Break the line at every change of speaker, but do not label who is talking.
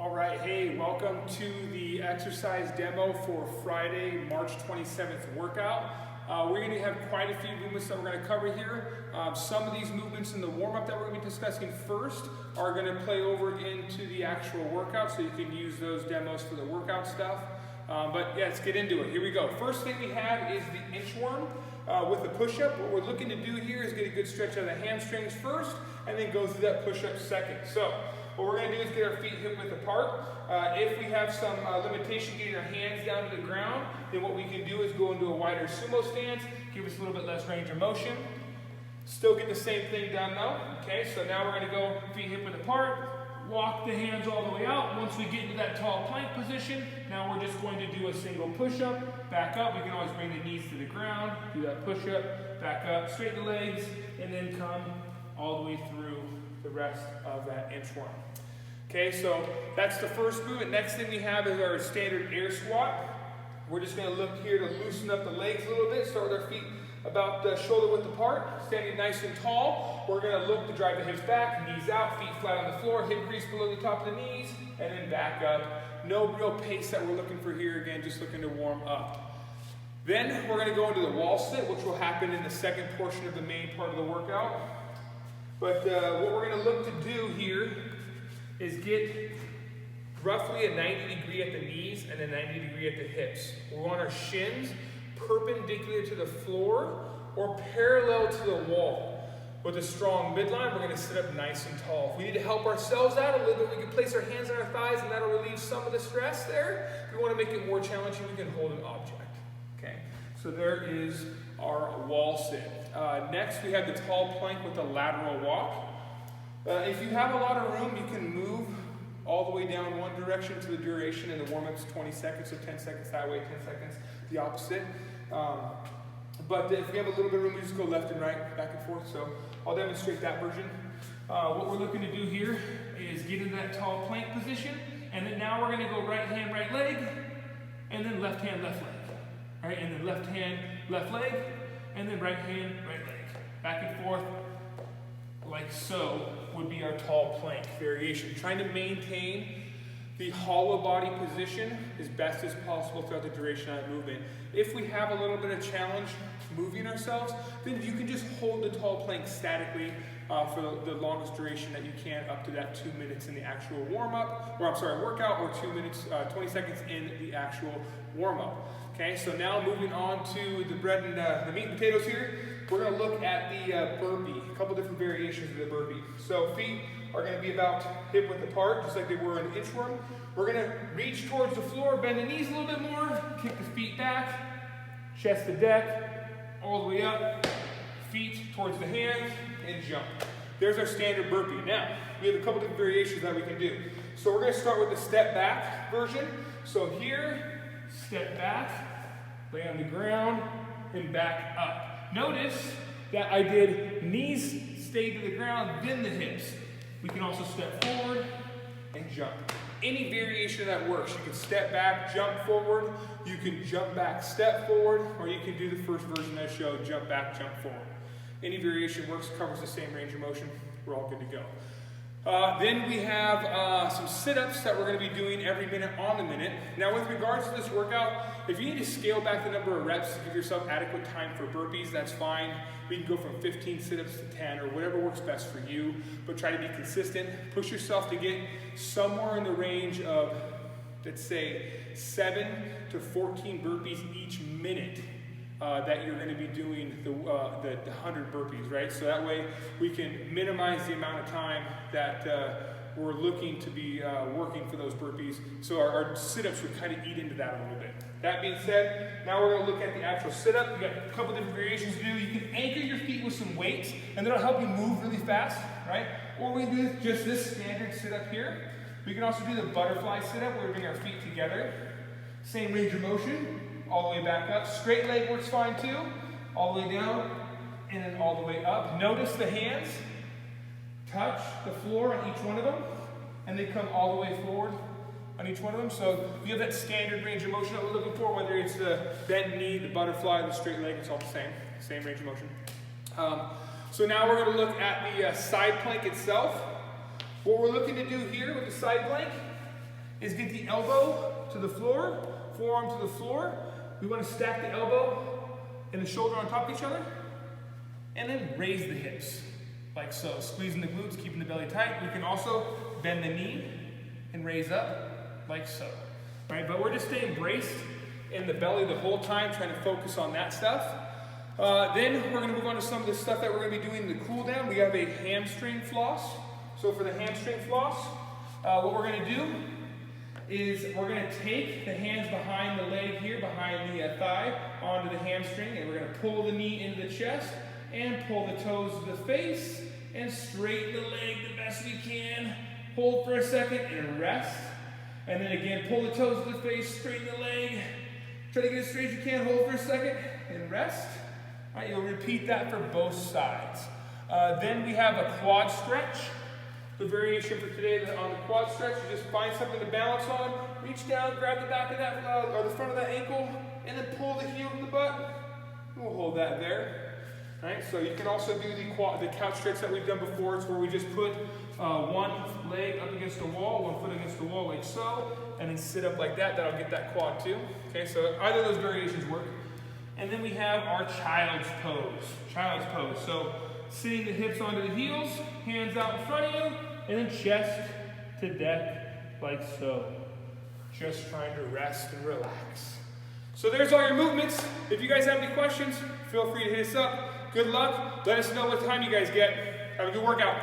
All right, hey, welcome to the exercise demo for Friday, March 27th workout. We're going to have quite a few movements that we're going to cover here. Some of these movements in the warm-up that we're going to be discussing first are going to play over into the actual workout, so you can use those demos for the workout stuff. But yeah, let's get into it. Here we go. First thing we have is the inchworm with the push-up. What we're looking to do here is get a good stretch of the hamstrings first, and then go through that push-up second. So what we're going to do is get our feet hip-width apart. If we have some limitation getting our hands down to the ground, then what we can do is go into a wider sumo stance, give us a little bit less range of motion. Still get the same thing done though. Okay, so now we're going to go feet hip-width apart, walk the hands all the way out. Once we get into that tall plank position, now we're just going to do a single push-up, back up. We can always bring the knees to the ground, do that push-up, back up, straighten the legs, and then come all the way through the rest of that inchworm. Okay, so that's the first movement. Next thing we have is our standard air squat. We're just going to look here to loosen up the legs a little bit. Start with our feet about shoulder width apart, standing nice and tall. We're going to look to drive the hips back, knees out, feet flat on the floor, hip crease below the top of the knees, and then back up. No real pace that we're looking for here. Again, just looking to warm up. Then we're going to go into the wall sit, which will happen in the second portion of the main part of the workout. But what we're going to look to do here is get roughly a 90 degree at the knees and a 90 degree at the hips. We want our shins perpendicular to the floor or parallel to the wall. With a strong midline, we're going to sit up nice and tall. If we need to help ourselves out a little bit, we can place our hands on our thighs and that'll relieve some of the stress there. If we want to make it more challenging, we can hold an object. Okay, so there is our wall sit. Next, we have the tall plank with the lateral walk. If you have a lot of room, you can move all the way down one direction to the duration, and the warm-up's 20 seconds, so 10 seconds that way, 10 seconds the opposite. But if you have a little bit of room, you just go left and right, back and forth. So I'll demonstrate that version. What we're looking to do here is get into that tall plank position, and then now we're going to go right hand, right leg, and then left hand, left leg. All right, and then left hand, left leg, and then right hand, right leg. Back and forth, like so, would be our tall plank variation. Trying to maintain the hollow body position as best as possible throughout the duration of that movement. If we have a little bit of challenge moving ourselves, then you can just hold the tall plank statically for the longest duration that you can, up to that 2 minutes in the actual warm-up, or I'm sorry, workout, or 2 minutes, 20 seconds in the actual warm-up. Okay, so now moving on to the bread and the meat and potatoes here, we're going to look at the burpee, a couple different variations of the burpee. So feet are going to be about hip width apart, just like they were in the inchworm. We're going to reach towards the floor, bend the knees a little bit more, kick the feet back, chest to deck, all the way up, feet towards the hands, and jump. There's our standard burpee. Now, we have a couple different variations that we can do. So we're going to start with the step back version. So here, step back, lay on the ground, and back up. Notice that I did knees stay to the ground, then the hips. We can also step forward and jump. Any variation that works. You can step back, jump forward. You can jump back, step forward, or you can do the first version I showed, jump back, jump forward. Any variation works, covers the same range of motion. We're all good to go. Then we have some sit-ups that we're going to be doing every minute on the minute. Now with regards to this workout, if you need to scale back the number of reps to give yourself adequate time for burpees, that's fine. We can go from 15 sit-ups to 10 or whatever works best for you, but try to be consistent. Push yourself to get somewhere in the range of, let's say, 7 to 14 burpees each minute. That you're going to be doing the 100 burpees, right? So that way we can minimize the amount of time that we're looking to be working for those burpees. So our sit-ups would kind of eat into that a little bit. That being said, now we're going to look at the actual sit-up. We've got a couple different variations to do. You can anchor your feet with some weights, and that'll help you move really fast, right? Or we can do just this standard sit-up here. We can also do the butterfly sit-up where we bring our feet together. Same range of motion. All the way back up. Straight leg works fine too. All the way down and then all the way up. Notice the hands touch the floor on each one of them and they come all the way forward on each one of them. So you have that standard range of motion that we're looking for, whether it's the bent knee, the butterfly, the straight leg, it's all the same range of motion. So now we're going to look at the side plank itself. What we're looking to do here with the side plank is get the elbow to the floor, forearm to the floor. We want to stack the elbow and the shoulder on top of each other. And then raise the hips, like so. Squeezing the glutes, keeping the belly tight. We can also bend the knee and raise up, like so. All right, but we're just staying braced in the belly the whole time, trying to focus on that stuff. Then we're going to move on to some of the stuff that we're going to be doing in the cool down. We have a hamstring floss. So for the hamstring floss, what we're going to do is we're going to take the hands behind the leg here, behind the thigh, onto the hamstring, and we're going to pull the knee into the chest and pull the toes to the face and straighten the leg the best we can. Hold for a second and rest. And then again, pull the toes to the face, straighten the leg. Try to get as straight as you can. Hold for a second and rest. All right, you'll repeat that for both sides. Then we have a quad stretch. The variation for today on the quad stretch, you just find something to balance on, reach down, grab the back of that, or the front of that ankle, and then pull the heel to the butt. We'll hold that there. All right, so you can also do the couch stretch that we've done before. It's where we just put one leg up against the wall, one foot against the wall like so, and then sit up like that. That'll get that quad too. Okay, so either of those variations work. And then we have our child's pose. Child's pose. So sitting the hips onto the heels, hands out in front of you, and then chest to deck like so. Just trying to rest and relax. So there's all your movements. If you guys have any questions, feel free to hit us up. Good luck. Let us know what time you guys get. Have a good workout.